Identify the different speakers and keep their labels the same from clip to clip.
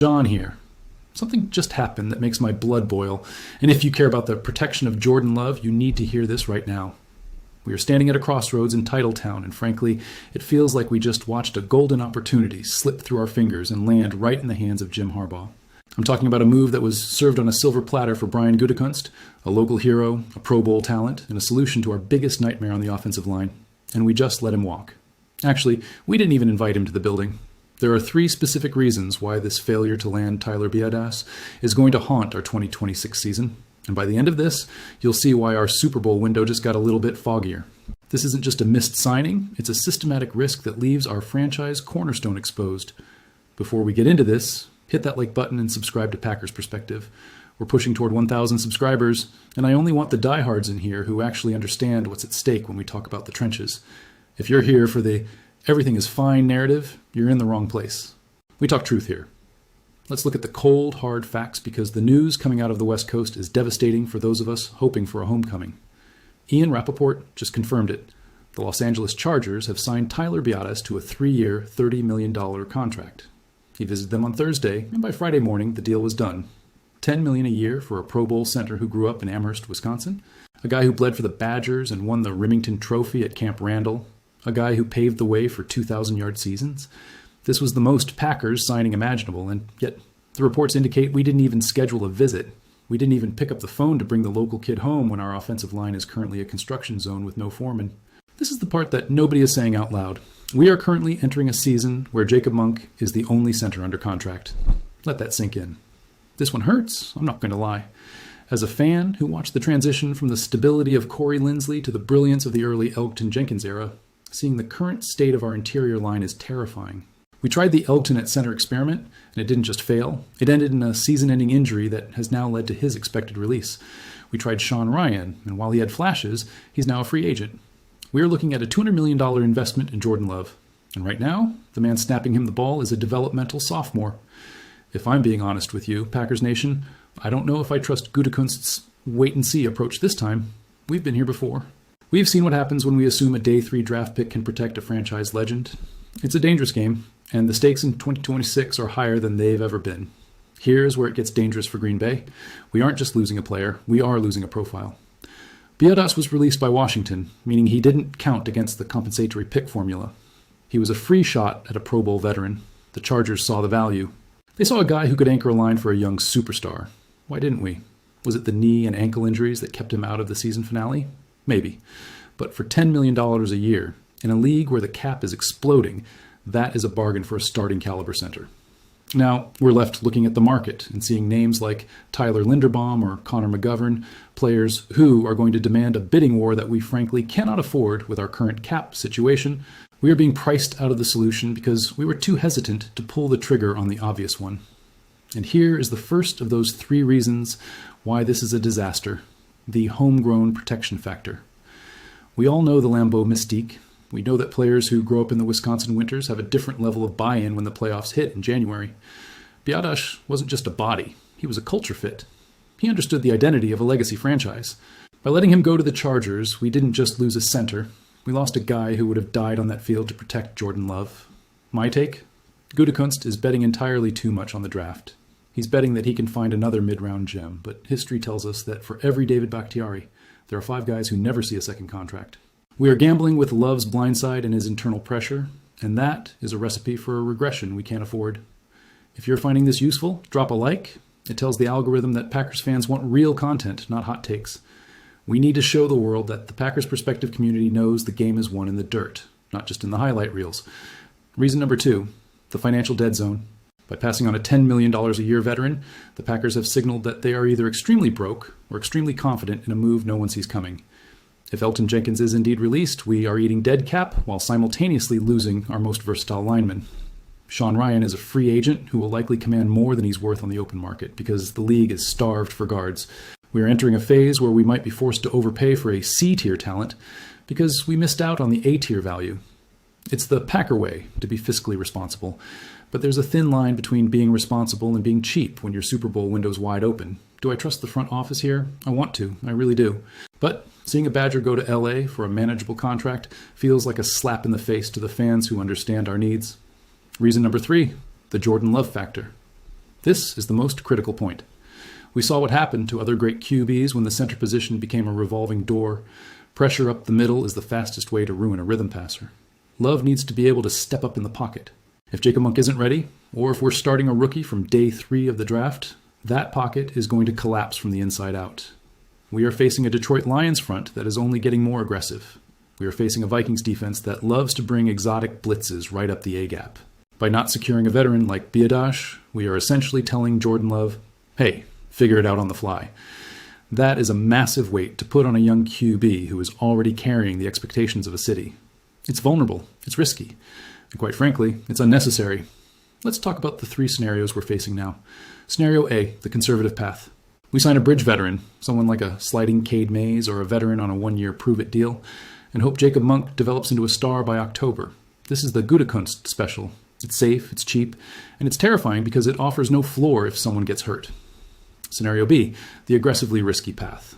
Speaker 1: John here. Something just happened that makes my blood boil, and if you care about the protection of Jordan Love, you need to hear this right now. We are standing at a crossroads in Titletown, and frankly, it feels like we just watched a golden opportunity slip through our fingers and land right in the hands of Jim Harbaugh. I'm talking about a move that was served on a silver platter for Brian Gutekunst, a local hero, a Pro Bowl talent, and a solution to our biggest nightmare on the offensive line. And we just let him walk. Actually, we didn't even invite him to the building. There are 3 specific reasons why this failure to land Tyler Biadasz is going to haunt our 2026 season. And by the end of this, you'll see why our Super Bowl window just got a little bit foggier. This isn't just a missed signing, it's a systematic risk that leaves our franchise cornerstone exposed. Before we get into this, hit that like button and subscribe to Packers Perspective. We're pushing toward 1,000 subscribers, and I only want the diehards in here who actually understand what's at stake when we talk about the trenches. If you're here for the everything is fine narrative, you're in the wrong place. We talk truth here. Let's look at the cold, hard facts because the news coming out of the West Coast is devastating for those of us hoping for a homecoming. Ian Rappaport just confirmed it. The Los Angeles Chargers have signed Tyler Biadasz to a 3-year, $30 million contract. He visited them on Thursday, and by Friday morning, the deal was done. $10 million a year for a Pro Bowl center who grew up in Amherst, Wisconsin, a guy who bled for the Badgers and won the Remington Trophy at Camp Randall, a guy who paved the way for 2,000-yard seasons. This was the most Packers signing imaginable, and yet the reports indicate we didn't even schedule a visit. We didn't even pick up the phone to bring the local kid home when our offensive line is currently a construction zone with no foreman. This is the part that nobody is saying out loud. We are currently entering a season where Jacob Monk is the only center under contract. Let that sink in. This one hurts, I'm not going to lie. As a fan who watched the transition from the stability of Corey Linsley to the brilliance of the early Elgton Jenkins era, seeing the current state of our interior line is terrifying. We tried the Elgton at center experiment, and it didn't just fail. It ended in a season-ending injury that has now led to his expected release. We tried Sean Ryan, and while he had flashes, he's now a free agent. We are looking at a $200 million investment in Jordan Love. And right now, the man snapping him the ball is a developmental sophomore. If I'm being honest with you, Packers Nation, I don't know if I trust Gutekunst's wait-and-see approach this time. We've been here before. We've seen what happens when we assume a day 3 draft pick can protect a franchise legend. It's a dangerous game, and the stakes in 2026 are higher than they've ever been. Here's where it gets dangerous for Green Bay. We aren't just losing a player, we are losing a profile. Biadasz was released by Washington, meaning he didn't count against the compensatory pick formula. He was a free shot at a Pro Bowl veteran. The Chargers saw the value. They saw a guy who could anchor a line for a young superstar. Why didn't we? Was it the knee and ankle injuries that kept him out of the season finale? Maybe. But for $10 million a year, in a league where the cap is exploding, that is a bargain for a starting caliber center. Now, we're left looking at the market and seeing names like Tyler Linderbaum or Connor McGovern, players who are going to demand a bidding war that we frankly cannot afford with our current cap situation. We are being priced out of the solution because we were too hesitant to pull the trigger on the obvious one. And here is the first of those 3 reasons why this is a disaster: the homegrown protection factor. We all know the Lambeau mystique. We know that players who grow up in the Wisconsin winters have a different level of buy-in when the playoffs hit in January. Biadasz wasn't just a body, he was a culture fit. He understood the identity of a legacy franchise. By letting him go to the Chargers, we didn't just lose a center, we lost a guy who would have died on that field to protect Jordan Love. My take? Gutekunst is betting entirely too much on the draft. He's betting that he can find another mid-round gem, but history tells us that for every David Bakhtiari, there are 5 guys who never see a second contract. We are gambling with Love's blindside and his internal pressure, and that is a recipe for a regression we can't afford. If you're finding this useful, drop a like. It tells the algorithm that Packers fans want real content, not hot takes. We need to show the world that the Packers Perspective community knows the game is won in the dirt, not just in the highlight reels. Reason number 2, the financial dead zone. By passing on a $10 million a year veteran, the Packers have signaled that they are either extremely broke or extremely confident in a move no one sees coming. If Elgton Jenkins is indeed released, we are eating dead cap while simultaneously losing our most versatile lineman. Sean Ryan is a free agent who will likely command more than he's worth on the open market because the league is starved for guards. We are entering a phase where we might be forced to overpay for a C-tier talent because we missed out on the A-tier value. It's the Packer way to be fiscally responsible, but there's a thin line between being responsible and being cheap when your Super Bowl window's wide open. Do I trust the front office here? I want to. I really do. But seeing a Badger go to LA for a manageable contract feels like a slap in the face to the fans who understand our needs. Reason number 3, the Jordan Love factor. This is the most critical point. We saw what happened to other great QBs when the center position became a revolving door. Pressure up the middle is the fastest way to ruin a rhythm passer. Love needs to be able to step up in the pocket. If Jacob Monk isn't ready, or if we're starting a rookie from day 3 of the draft, that pocket is going to collapse from the inside out. We are facing a Detroit Lions front that is only getting more aggressive. We are facing a Vikings defense that loves to bring exotic blitzes right up the A-gap. By not securing a veteran like Biadasz, we are essentially telling Jordan Love, hey, figure it out on the fly. That is a massive weight to put on a young QB who is already carrying the expectations of a city. It's vulnerable, it's risky, and quite frankly, it's unnecessary. Let's talk about the 3 scenarios we're facing now. Scenario A, the conservative path. We sign a bridge veteran, someone like a sliding Cade Mays or a veteran on a 1-year prove-it deal, and hope Jacob Monk develops into a star by October. This is the Gutekunst special. It's safe, it's cheap, and it's terrifying because it offers no floor if someone gets hurt. Scenario B, the aggressively risky path.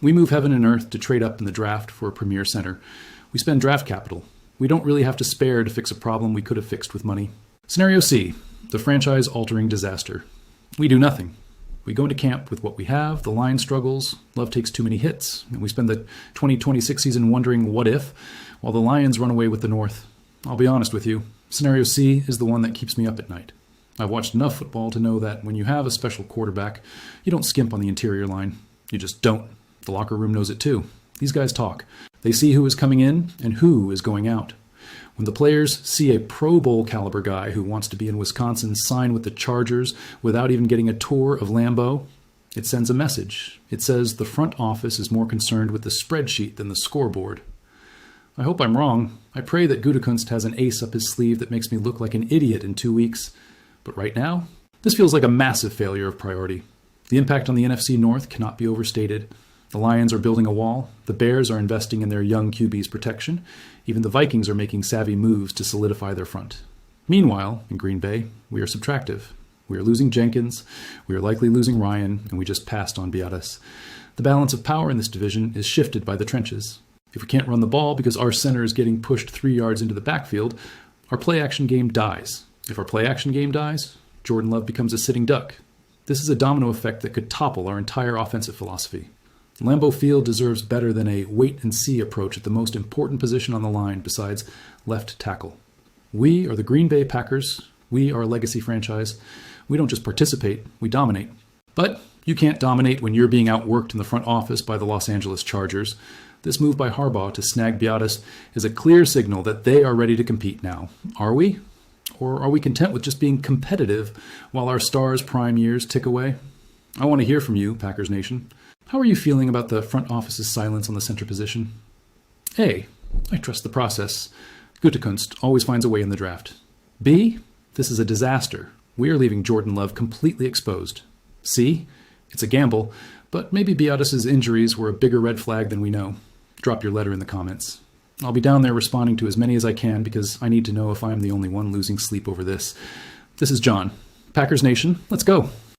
Speaker 1: We move heaven and earth to trade up in the draft for a premier center. We spend draft capital. We don't really have to spare to fix a problem we could have fixed with money. Scenario C, the franchise-altering disaster. We do nothing. We go into camp with what we have, the line struggles, Love takes too many hits, and we spend the 2026 season wondering what if, while the Lions run away with the North. I'll be honest with you, Scenario C is the one that keeps me up at night. I've watched enough football to know that when you have a special quarterback, you don't skimp on the interior line. You just don't. The locker room knows it too. These guys talk. They see who is coming in and who is going out. When the players see a Pro Bowl caliber guy who wants to be in Wisconsin sign with the Chargers without even getting a tour of Lambeau, it sends a message. It says the front office is more concerned with the spreadsheet than the scoreboard. I hope I'm wrong. I pray that Gutekunst has an ace up his sleeve that makes me look like an idiot in 2 weeks. But right now, this feels like a massive failure of priority. The impact on the NFC North cannot be overstated. The Lions are building a wall. The Bears are investing in their young QB's protection. Even the Vikings are making savvy moves to solidify their front. Meanwhile, in Green Bay, we are subtractive. We are losing Jenkins, we are likely losing Ryan, and we just passed on Biadasz. The balance of power in this division is shifted by the trenches. If we can't run the ball because our center is getting pushed 3 yards into the backfield, our play-action game dies. If our play-action game dies, Jordan Love becomes a sitting duck. This is a domino effect that could topple our entire offensive philosophy. Lambeau Field deserves better than a wait-and-see approach at the most important position on the line besides left tackle. We are the Green Bay Packers. We are a legacy franchise. We don't just participate, we dominate. But you can't dominate when you're being outworked in the front office by the Los Angeles Chargers. This move by Harbaugh to snag Biadasz is a clear signal that they are ready to compete now. Are we? Or are we content with just being competitive while our stars' prime years tick away? I want to hear from you, Packers Nation. How are you feeling about the front office's silence on the center position? A, I trust the process. Gutekunst always finds a way in the draft. B, this is a disaster. We are leaving Jordan Love completely exposed. C, it's a gamble, but maybe Biadasz' injuries were a bigger red flag than we know. Drop your letter in the comments. I'll be down there responding to as many as I can because I need to know if I'm the only one losing sleep over this. This is John. Packers Nation, let's go.